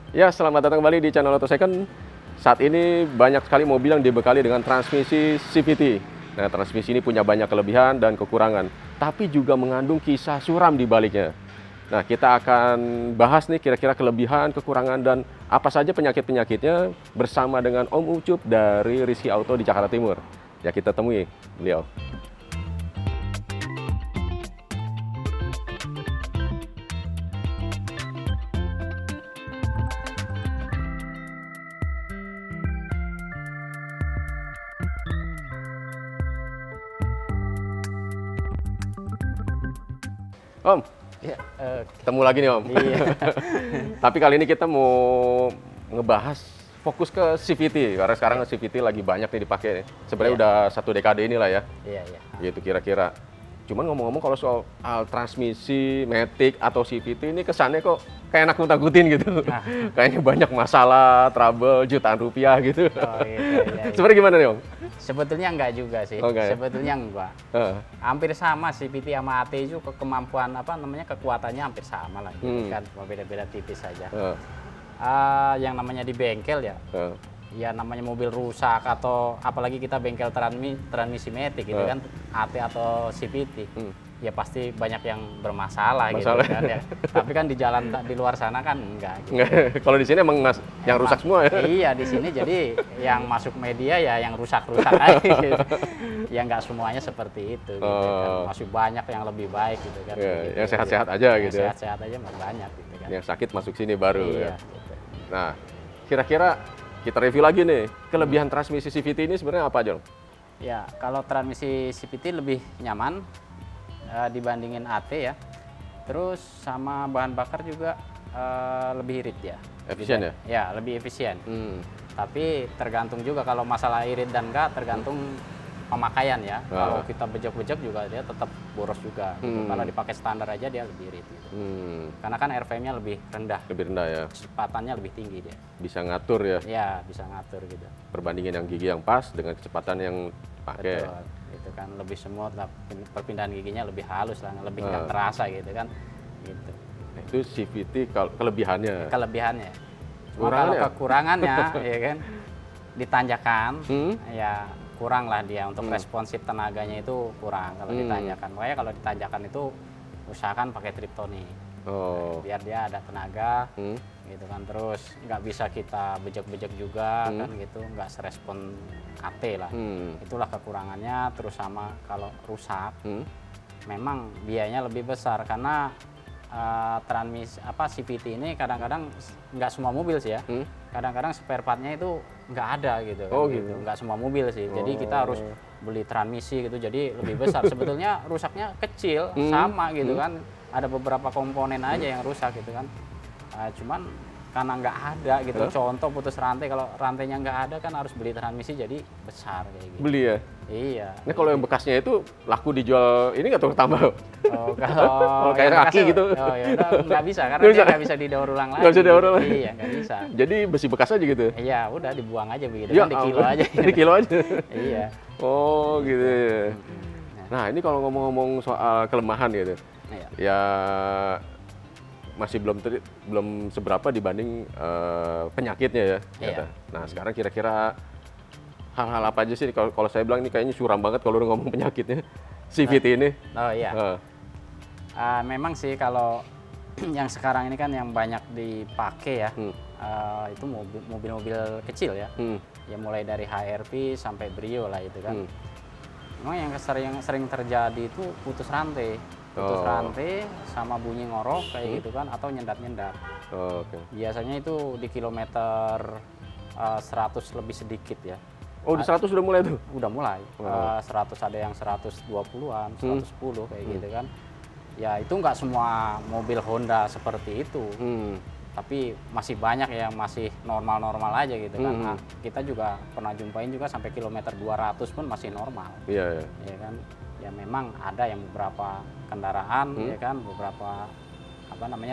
Ya, selamat datang kembali di channel Auto Second. Saat ini banyak sekali mobil yang dibekali dengan transmisi CVT. Nah, transmisi ini punya banyak kelebihan dan kekurangan, tapi juga mengandung kisah suram di baliknya. Nah, kita akan bahas nih kira-kira kelebihan, kekurangan, dan apa saja penyakit-penyakitnya bersama dengan Om Ucup dari Rizky Auto di Jakarta Timur. Ya, kita temui beliau. Om, Ya, ketemu lagi nih Om. iya, Tapi kali ini kita mau ngebahas fokus ke CVT, karena sekarang CVT lagi banyak nih dipakai nih. Sebenarnya Iya. udah 1 dekade inilah ya, iya, iya. gitu kira-kira. Cuman ngomong-ngomong kalau soal transmisi, matic atau CVT ini kesannya kok kayak nakut-nakutin gitu. Nah. Kayaknya banyak masalah, trouble, jutaan rupiah gitu. Oh, gitu, iya, iya. Sebenarnya gimana nih Om? Sebetulnya enggak juga sih. Oh, enggak ya? Sebetulnya enggak. Heeh. Hampir sama CVT sama AT itu kemampuan kekuatannya hampir sama lah, gitu kan. Cuma beda-beda tipis saja. Heeh. Yang namanya di bengkel ya, Heeh. ya namanya mobil rusak atau apalagi kita bengkel transmisi matic gitu kan, AT atau CVT. Ya pasti banyak yang bermasalah gitu Masalah. kan ya. Tapi kan di jalan di luar sana kan enggak gitu. Nggak, kalau di sini emang yang rusak semua ya? Iya, di sini jadi yang masuk media ya yang rusak-rusak aja gitu. Ya nggak semuanya seperti itu gitu kan. Masih banyak yang lebih baik gitu kan. Iya, Gitu. yang sehat-sehat aja Yang gitu ya? sehat-sehat aja masih banyak gitu kan. Yang sakit masuk sini baru Iya, ya. gitu. Nah, kira-kira kita review lagi nih, kelebihan transmisi CVT ini sebenarnya apa aja? Om? Ya, kalau transmisi CVT lebih nyaman dibandingin AT ya. Terus sama bahan bakar juga lebih irit ya. Efisien ya? Ya, lebih efisien. Hmm. Tapi tergantung juga kalau masalah irit dan enggak, tergantung pemakaian ya. Kalau kita bejek-bejek juga dia tetap boros juga. Gitu. Kalau dipakai standar aja dia lebih irit. Gitu. Karena kan RPM-nya lebih rendah, Lebih rendah ya, kecepatannya lebih tinggi dia. bisa ngatur ya, Ya, bisa ngatur gitu. perbandingan yang gigi yang pas dengan kecepatan yang pakai. Betul. Itu kan lebih smooth, perpindahan giginya lebih halus lah, lebih nggak terasa gitu kan. Gitu. Nah, itu CVT kelebihannya. Kelebihannya. Cuma kalau Kekurangannya? kekurangannya ya kan ditanjakan, ya kurang lah dia untuk responsif tenaganya itu kurang kalau ditanjakan. Makanya kalau ditanjakan itu usahakan pakai triptonic. Oh. Biar dia ada tenaga gitu kan, terus nggak bisa kita bejek-bejek juga kan gitu, nggak serespon AT lah. Itulah kekurangannya. Terus sama kalau rusak memang biayanya lebih besar karena CVT ini kadang-kadang nggak semua mobil sih ya. Kadang-kadang spare partnya itu nggak ada gitu kan. Oh, gitu. Nggak semua mobil sih. Jadi kita harus beli transmisi gitu, jadi lebih besar. Sebetulnya rusaknya kecil sama gitu kan, ada beberapa komponen aja yang rusak gitu kan. Cuman karena nggak ada gitu, contoh putus rantai, kalau rantainya nggak ada kan harus beli transmisi jadi besar kayak gitu. Beli ya? Iya. Ini kalau yang bekasnya itu laku dijual, ini nggak tambah? Oh, kalau kayak yang kaki bekasnya, gitu. oh ya udah, nggak bisa karena Nggak dia bisa? nggak bisa didaur ulang lagi. Nggak bisa didaur ulang? Iya, nggak bisa. Jadi besi bekas aja gitu? Iya, udah dibuang aja begitu Ya kan, di kilo ampun. aja. Di kilo aja? Iya. Oh gitu ya. Nah ini kalau ngomong-ngomong soal kelemahan gitu, Iya. ya masih belum seberapa dibanding penyakitnya ya. Iya. Nah sekarang kira-kira hal-hal apa aja sih kalau saya bilang ini kayaknya suram banget kalau udah ngomong penyakitnya CVT ini. Oh iya. Memang sih kalau yang sekarang ini kan yang banyak dipakai ya, itu mobil-mobil kecil ya. Ya mulai dari HRV sampai Brio lah itu kan. Memang yang sering terjadi itu putus rantai. Putus rantai sama bunyi ngorok kayak gitu kan, atau nyendat-nyendat. Oke. Biasanya itu di kilometer 100 lebih sedikit ya. Oh di 100 sudah mulai tuh? Udah mulai. 100 ada yang 120-an, 110 kayak gitu kan. Ya itu nggak semua mobil Honda seperti itu. Tapi masih banyak yang masih normal-normal aja gitu kan. Nah, kita juga pernah jumpain juga sampai kilometer 200 pun masih normal. Iya, iya. Ya kan. Ya memang ada yang beberapa kendaraan ya kan, beberapa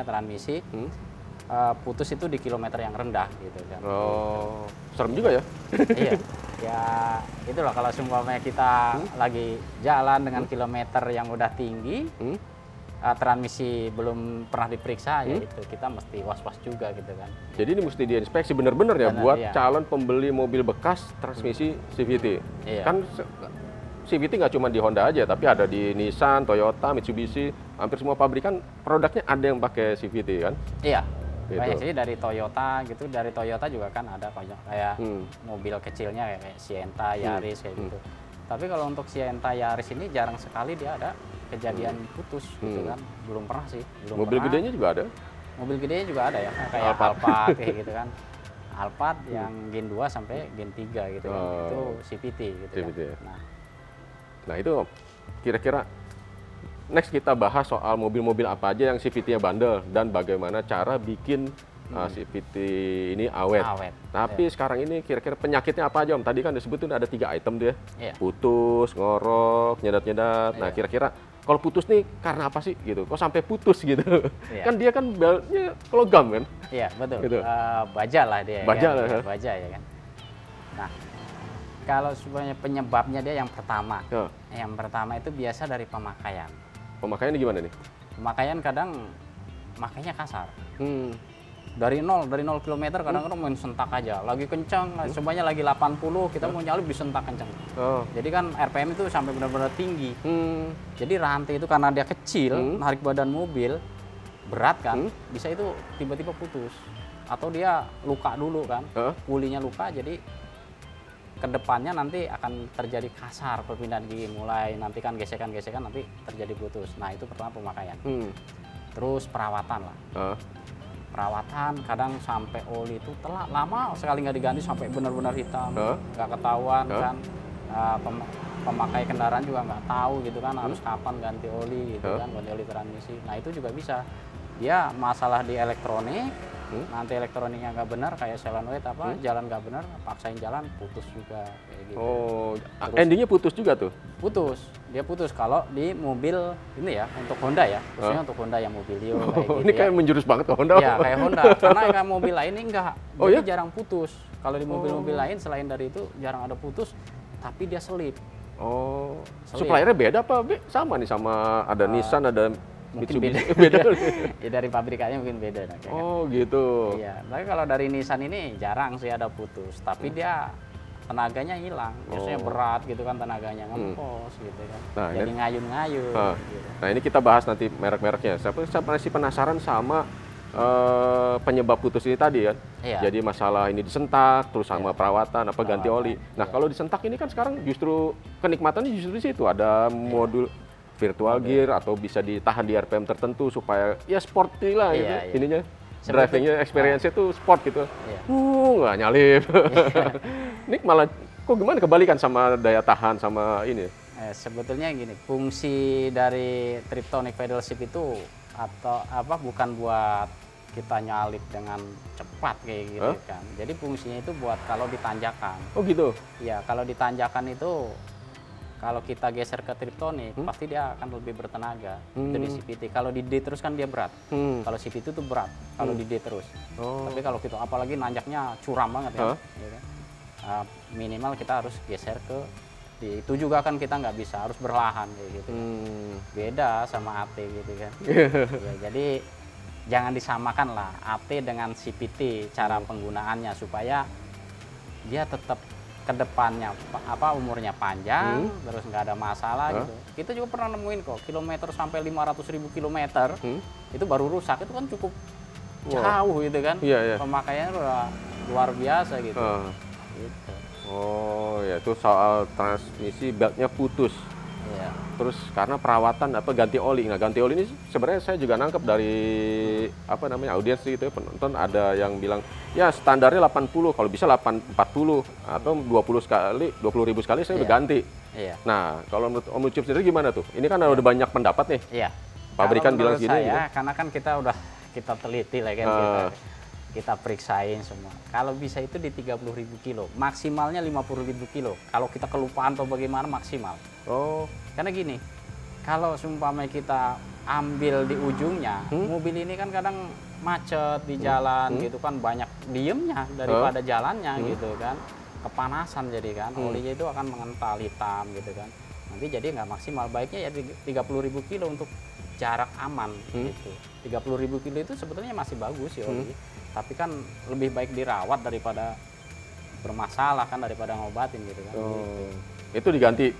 transmisi putus itu di kilometer yang rendah gitu kan. Oh, serem juga ya? Iya. Ya itulah kalau seumpamanya kita lagi jalan dengan kilometer yang udah tinggi, transmisi belum pernah diperiksa, ya itu kita mesti was-was juga gitu kan. Jadi ini mesti diinspeksi benar-benar ya buat iya. calon pembeli mobil bekas transmisi CVT. Iya. Kan CVT nggak cuma di Honda aja, tapi ada di Nissan, Toyota, Mitsubishi, hampir semua pabrikan produknya ada yang pakai CVT kan? Iya. Gitu. Banyak sih dari Toyota gitu, dari Toyota juga kan ada kayak mobil kecilnya kayak Sienta, Yaris kayak gitu. Tapi kalau untuk Sienta, Yaris ini jarang sekali dia ada kejadian putus gitu kan. Belum pernah sih. Mobil gedenya juga ada? Mobil gedenya juga ada ya, kayak Alphard kayak gitu kan. Alphard yang Gen 2 sampai Gen 3 gitu kan. Itu CVT gitu CVT, kan. ya. Nah itu kira-kira next kita bahas soal mobil-mobil apa aja yang CVT-nya bandel dan bagaimana cara bikin CVT ini awet. Tapi sekarang ini kira-kira penyakitnya apa aja Om? Tadi kan disebutin ada 3 item dia. Putus, ngorok, nyedat-nyedat. Nah kira-kira kalau putus nih karena apa sih gitu? Kok sampai putus gitu? Kan dia kan beltnya logam kan? Iya betul. Gitu. Baja lah dia. Baja kan? lah. Ya, baja ya kan. Nah kalau sebenarnya penyebabnya dia yang pertama. Yang pertama itu biasa dari pemakaian. Pemakaiannya gimana nih? Pemakaian kadang makainya kasar. Dari 0 km kadang-kadang main sentak aja. Lagi kencang, semuanya lagi 80, kita mau nyalip disentak kencang. Jadi kan RPM itu sampai benar-benar tinggi. Jadi rantai itu karena dia kecil, narik badan mobil, berat kan, bisa itu tiba-tiba putus. Atau dia luka dulu kan, pulinya luka, jadi kedepannya nanti akan terjadi kasar perpindahan gigi, mulai nanti kan gesekan-gesekan nanti terjadi putus. Nah itu pertama pemakaian. Terus perawatan lah. Perawatan kadang sampai oli itu telat lama sekali nggak diganti sampai benar-benar hitam, nggak ketahuan kan. Pemakai kendaraan juga nggak tahu gitu kan harus kapan ganti oli gitu kan, ganti oli transmisi. Nah itu juga bisa. Dia masalah di elektronik, nanti elektroniknya nggak benar kayak solenoid jalan nggak benar, paksain jalan putus juga kayak gitu. Terus, endingnya putus juga tuh? Putus, dia putus kalau di mobil ini ya, untuk Honda ya, khususnya untuk Honda yang Mobilio kayak gitu. Ini kayak menjurus banget ke Honda. Iya kayak Honda, karena kayak mobil lain ini enggak, jadi jarang putus. Kalau di mobil-mobil lain selain dari itu jarang ada putus, tapi dia selip. Suppliernya beda apa? Sama nih sama ada Nissan, ada mungkin beda. Ya, dari pabrikannya mungkin beda. Nah, gitu. Iya, tapi kalau dari Nissan ini jarang sih ada putus, tapi dia tenaganya hilang. Biasanya berat gitu kan, tenaganya ngempos gitu kan. Nah, jadi ngayun-ngayun. Gitu. Nah ini kita bahas nanti merek-mereknya. Saya masih penasaran sama penyebab putus ini tadi kan. Jadi masalah ini disentak, terus sama perawatan, ganti oli. Nah kalau disentak ini kan sekarang justru kenikmatannya justru di situ. Ada modul virtual gear atau bisa ditahan di RPM tertentu supaya ya sporty lah gitu. Ininya drivingnya experience-nya tuh sport gitu. Nggak nyalip. Ini malah kok gimana kebalikan sama daya tahan sama ini? Sebetulnya gini, fungsi dari Triptonic pedal shift itu atau bukan buat kita nyalip dengan cepat kayak gitu kan. Jadi fungsinya itu buat kalau ditanjakan. Oh gitu? Ya kalau ditanjakan itu kalau kita geser ke Triptonic pasti dia akan lebih bertenaga. Itu di CVT. Kalau di D terus kan dia berat. Kalau CVT itu berat kalau di D terus. Tapi kalau kita apalagi nanjaknya curam banget ya. Minimal kita harus geser ke D. Itu juga kan kita nggak bisa, harus berlahan kayak gitu. Beda sama AT gitu kan. Ya, jadi jangan disamakan lah AT dengan CVT cara penggunaannya supaya dia tetap kedepannya umurnya panjang, terus nggak ada masalah gitu. Kita juga pernah nemuin kok kilometer sampai 500.000 kilometer itu baru rusak, itu kan cukup jauh gitu kan. Pemakaiannya udah luar biasa gitu. Gitu. Ya itu soal transmisi beltnya putus. Terus karena perawatan ganti oli. Nah ganti oli ini sebenarnya saya juga nangkep dari audiens gitu ya, penonton ada yang bilang ya standarnya 80, kalau bisa 40 atau 20.000 sekali saya udah ganti. Nah kalau menurut Om Ucup sendiri gimana tuh? Ini kan ada banyak pendapat nih. Pabrikan bilang gini. Karena kan kita teliti lah kan, kita periksain semua. Kalau bisa itu di 30.000 kilo, maksimalnya 50.000 kilo. Kalau kita kelupaan atau bagaimana maksimal. Karena gini, kalau seumpamanya kita ambil di ujungnya, mobil ini kan kadang macet di jalan gitu kan, banyak diemnya daripada jalannya gitu kan, kepanasan jadi kan, olinya itu akan mengental hitam gitu kan. Nanti jadi nggak maksimal. Baiknya ya 30.000 kilo untuk jarak aman gitu. 30.000 kilo itu sebetulnya masih bagus ya oli. Tapi kan lebih baik dirawat daripada bermasalah kan, daripada ngobatin gitu kan. Itu diganti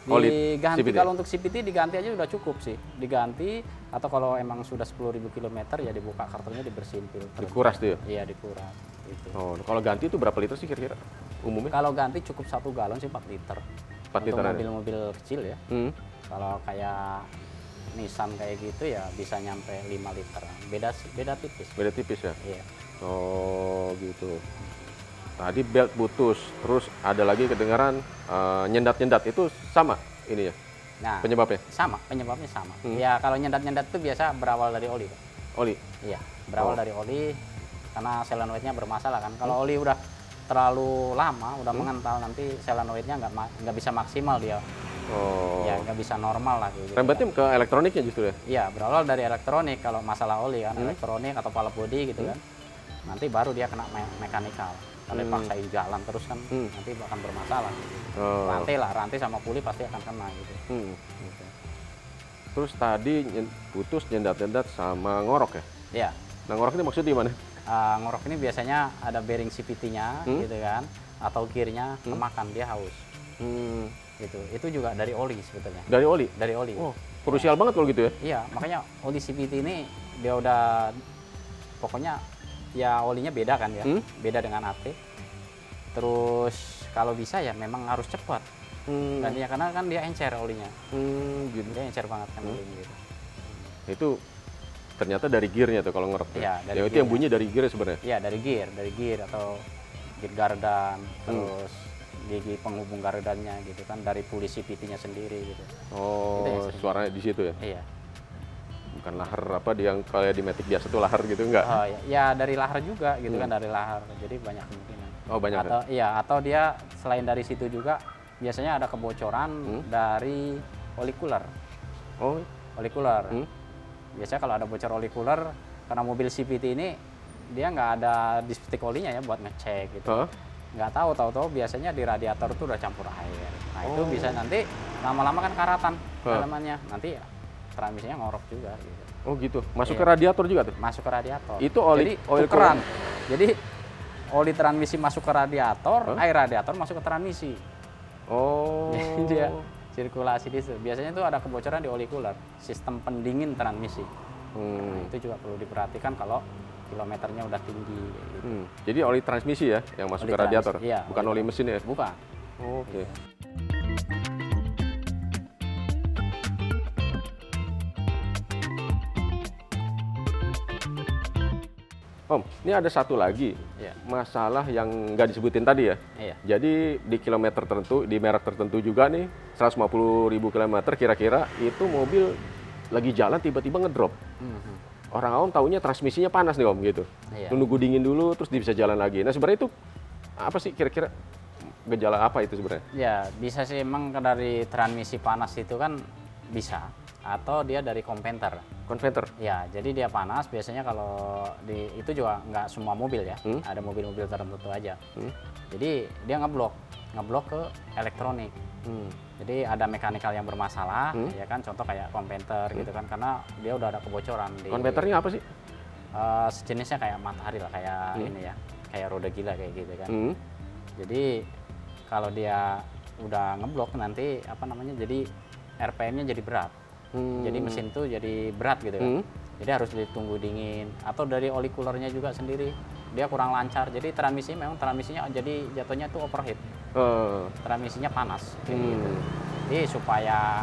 oli Diganti CVT? kalau untuk CVT diganti aja udah cukup sih. Diganti, atau kalau emang sudah 10.000 km ya dibuka kartunya, dibersihin filter. Dikuras tuh ya? Iya, dikuras gitu. Kalau ganti itu berapa liter sih kira-kira umumnya? Kalau ganti cukup 1 galon sih 4 liter. 4 liter untuk mobil-mobil kecil ya. Hmm. Kalau kayak Nissan kayak gitu ya bisa nyampe 5 liter. Beda tipis. Beda tipis ya? Iya. Oh gitu. Tadi belt putus, terus ada lagi kedengaran nyendat-nyendat, itu sama ini ya? Nah, penyebabnya? penyebabnya sama. Ya kalau nyendat-nyendat itu biasa berawal dari oli, Pak. Oli? Iya, berawal dari oli karena solenoidnya bermasalah kan. Kalau oli udah terlalu lama, udah mengental, nanti solenoidnya nggak bisa maksimal dia. Ya nggak bisa normal lah gitu. Rembatnya ke elektroniknya justru ya? Iya, berawal dari elektronik kalau masalah oli kan, elektronik atau valve body gitu kan. Nanti baru dia kena mekanikal. Kalau dipaksain jalan terus kan nanti akan bermasalah. Rantai sama puli pasti akan kena gitu. Gitu. Terus tadi putus nyendat-nyendat sama ngorok ya? Iya. Nah ngorok ini maksudnya gimana? Ngorok ini biasanya ada bearing CVT-nya gitu kan, atau gearnya kemakan, dia haus. Gitu. Itu juga dari oli sebetulnya. Dari oli? Dari oli. Oh, krusial banget kalau gitu ya? Iya, makanya oli CVT ini dia udah pokoknya ya olinya beda kan ya, beda dengan AT. Terus kalau bisa ya memang harus cepat. Dan ya karena kan dia encer olinya. Gitu. Dia encer banget kan olinya gitu. Itu ternyata dari gearnya tuh kalau ngerok. Iya, dari itu yang bunyi dari gear sebenarnya. Iya, dari gear atau gear gardan, terus gigi penghubung gardannya gitu kan, dari puli CVT-nya sendiri gitu. Oh, suaranya di situ ya? Iya. Bukan lahar apa yang kayak di Matic biasa tuh lahar gitu enggak? Oh ya dari lahar juga gitu kan, dari lahar. Jadi banyak kemungkinan. Oh, banyak. Atau atau dia selain dari situ juga biasanya ada kebocoran dari oli cooler. Oh, oli cooler. Biasanya kalau ada bocor oli cooler, karena mobil CVT ini dia nggak ada dispetik olinya ya buat ngecek gitu. Nggak tahu biasanya di radiator tuh udah campur air. Nah itu bisa nanti lama-lama kan karatan dalamannya, nanti ya transmisinya ngorok juga gitu. Oh gitu, masuk ke radiator juga tuh? Masuk ke radiator. Itu oli tukeran. Jadi oli transmisi masuk ke radiator, air radiator masuk ke transmisi. Oh. Jadi dia sirkulasi di situ. Biasanya itu ada kebocoran di oli cooler, sistem pendingin transmisi. Nah, itu juga perlu diperhatikan kalau kilometernya udah tinggi. Gitu. Jadi oli transmisi ya yang masuk ke radiator? Iya, bukan oli mesin ya? Bukan. Oh, oke. Om, ini ada satu lagi masalah yang nggak disebutin tadi ya. Jadi di kilometer tertentu, di merek tertentu juga nih, 150.000 km kira-kira itu mobil lagi jalan tiba-tiba ngedrop. Orang awam taunya transmisinya panas nih Om gitu. Nunggu dingin dulu terus dia bisa jalan lagi. Nah sebenarnya itu apa sih kira-kira gejala apa itu sebenarnya? Ya bisa sih emang dari transmisi panas itu kan bisa. Atau dia dari konverter. Konverter? Ya, jadi dia panas. Biasanya kalau itu juga nggak semua mobil ya. Ada mobil-mobil tertentu aja. Jadi dia ngeblok ke elektronik. Jadi ada mekanikal yang bermasalah, ya kan. Contoh kayak konverter gitu kan, karena dia udah ada kebocoran. Konverternya apa sih? Sejenisnya kayak matahari lah, kayak ini ya, kayak roda gila kayak gitu kan. Jadi kalau dia udah ngeblok nanti apa namanya? Jadi RPM-nya jadi berat. Jadi mesin tuh jadi berat gitu kan. Jadi harus ditunggu dingin. Atau dari oli coolernya juga sendiri, dia kurang lancar. Jadi transmisinya jadi jatuhnya tuh overheat. Transmisinya panas. Gitu. Jadi supaya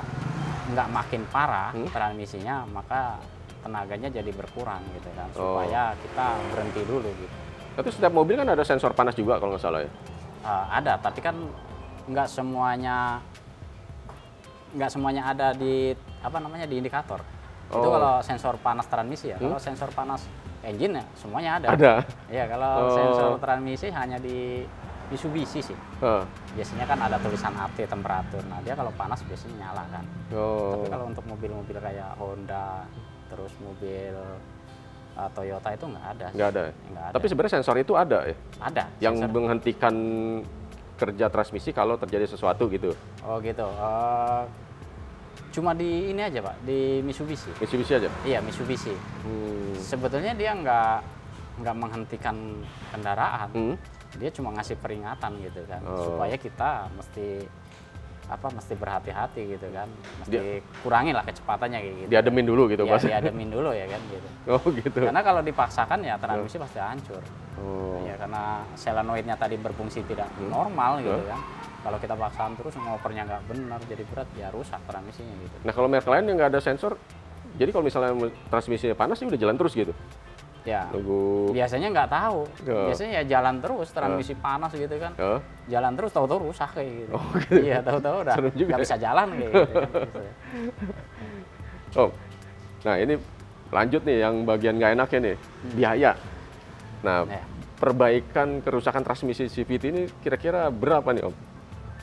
nggak makin parah transmisinya, maka tenaganya jadi berkurang gitu kan. Supaya kita berhenti dulu gitu. Tapi setiap mobil kan ada sensor panas juga kalau nggak salah ya? Ada, tapi kan nggak semuanya ada di di indikator. Itu kalau sensor panas transmisi ya. Kalau sensor panas engine ya semuanya ada. Ada. Iya, kalau sensor transmisi hanya di Mitsubishi sih. Biasanya kan ada tulisan AT temperatur. Nah, dia kalau panas biasanya nyala kan. Tapi kalau untuk mobil-mobil kayak Honda, terus mobil Toyota itu nggak ada. Nggak ada. Tapi sebenarnya sensor itu ada ya? Ada. Yang menghentikan kerja transmisi kalau terjadi sesuatu gitu. Oh gitu. Cuma di ini aja Pak, di Mitsubishi. Mitsubishi aja? Iya, Mitsubishi. Sebetulnya dia nggak menghentikan kendaraan. Dia cuma ngasih peringatan gitu kan, supaya kita mesti berhati-hati gitu kan, mesti kurangin lah kecepatannya kayak gitu. Diademin dulu gitu ya, diademin dulu ya kan gitu. Oh gitu. Karena kalau dipaksakan ya transmisi pasti hancur. Ya karena solenoidnya tadi berfungsi tidak normal gitu kan. Kalau kita paksakan terus ngopernya nggak benar, jadi berat, ya rusak transmisinya gitu. Nah kalau merek lain yang nggak ada sensor, jadi kalau misalnya transmisinya panas sih udah jalan terus gitu? Ya, biasanya nggak tahu. Biasanya ya jalan terus, transmisi panas gitu kan. Jalan terus, tahu-tahu rusak kayak gitu. Oh, gitu. Iya, tahu-tahu udah nggak bisa jalan kayak gitu kan. Oh, nah ini lanjut nih yang bagian nggak enaknya nih, biaya. Nah, perbaikan kerusakan transmisi CVT ini kira-kira berapa nih Om?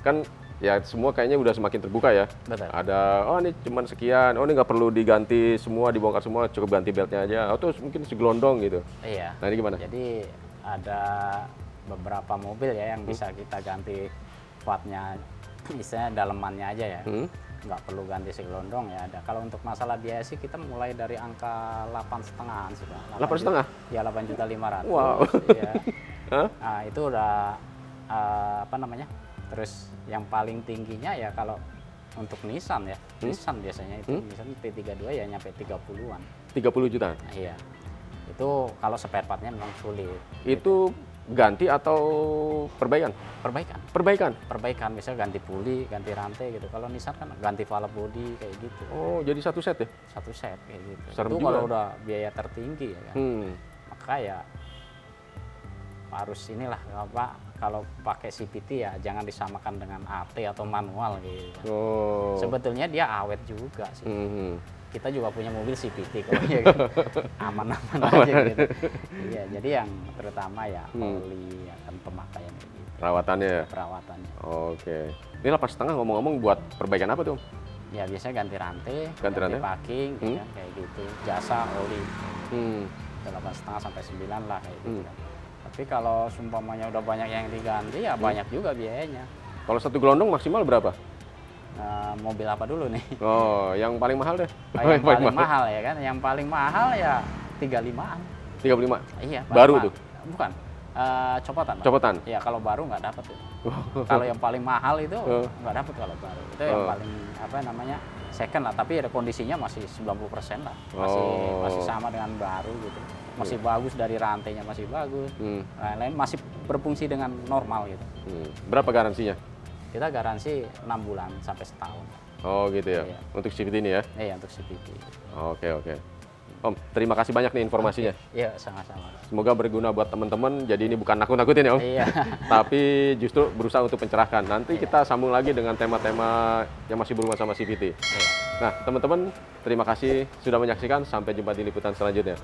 Kan ya semua kayaknya udah semakin terbuka ya. Betul. Ada, oh ini cuman sekian, oh ini nggak perlu diganti semua, dibongkar semua, cukup ganti beltnya aja, atau mungkin segelondong gitu. Iya. Nah ini gimana? Jadi ada beberapa mobil ya yang bisa kita ganti wattnya, istilahnya dalemannya aja ya. Nggak perlu ganti segelondong ya. Ada. Kalau untuk masalah biaya sih kita mulai dari angka 8,5-an sih Pak. 8,5? Ya 8.500.000. Wow. Ya. Nah itu udah apa namanya? Terus yang paling tingginya ya kalau untuk Nissan ya, Nissan biasanya itu Nissan T32 ya nyampe 30-an. 30 jutaan? Nah, iya. Itu kalau spare partnya memang sulit. Itu ganti atau perbaikan? Perbaikan. Perbaikan? Perbaikan, misalnya ganti puli, ganti rantai gitu. Kalau Nissan kan ganti valve body kayak gitu. Oh, jadi satu set ya? Satu set kayak gitu. Serem itu juga. kalau udah biaya tertinggi ya kan. Maka ya harus inilah apa, kalau pakai CVT ya jangan disamakan dengan AT atau manual gitu. Sebetulnya dia awet juga sih. Kita juga punya mobil CVT kok ya kan. Aman-aman aja gitu. Iya, jadi yang terutama ya oli akan pemakaian gitu. Perawatannya ya? Perawatannya. Oke. Ini 8,5 ngomong-ngomong buat perbaikan apa tuh? Ya biasanya ganti rantai, ganti parking, ya, kayak gitu. Jasa, oli. 8,5 sampai 9 lah kayak gitu. Tapi kalau sumpamanya udah banyak yang diganti ya banyak juga biayanya. Kalau satu gelondong maksimal berapa? Mobil apa dulu nih? Oh, yang paling mahal deh. Yang paling mahal ya kan? Yang paling mahal ya 35-an. 35? Iya. Baru tuh? Bukan. Copotan. Pak. Copotan? Ya kalau baru nggak dapat tuh. Kalau yang paling mahal itu nggak dapat kalau baru. Itu yang paling apa namanya second lah. Tapi ada kondisinya masih 90% lah. Masih sama dengan baru gitu. Masih bagus, dari rantainya masih bagus. Lain-lain masih berfungsi dengan normal gitu. Berapa garansinya? Kita garansi 6 bulan sampai setahun. Oh gitu ya, iya. Untuk CVT ini ya? Iya, untuk CVT. Oke. Om, terima kasih banyak nih informasinya. Iya, sama-sama. Semoga berguna buat teman-teman, jadi ini bukan nakut-nakutin ya Om? Iya. Tapi justru berusaha untuk mencerahkan. Nanti kita sambung lagi dengan tema-tema yang masih berhubungan sama CVT. Nah teman-teman, terima kasih sudah menyaksikan, sampai jumpa di liputan selanjutnya.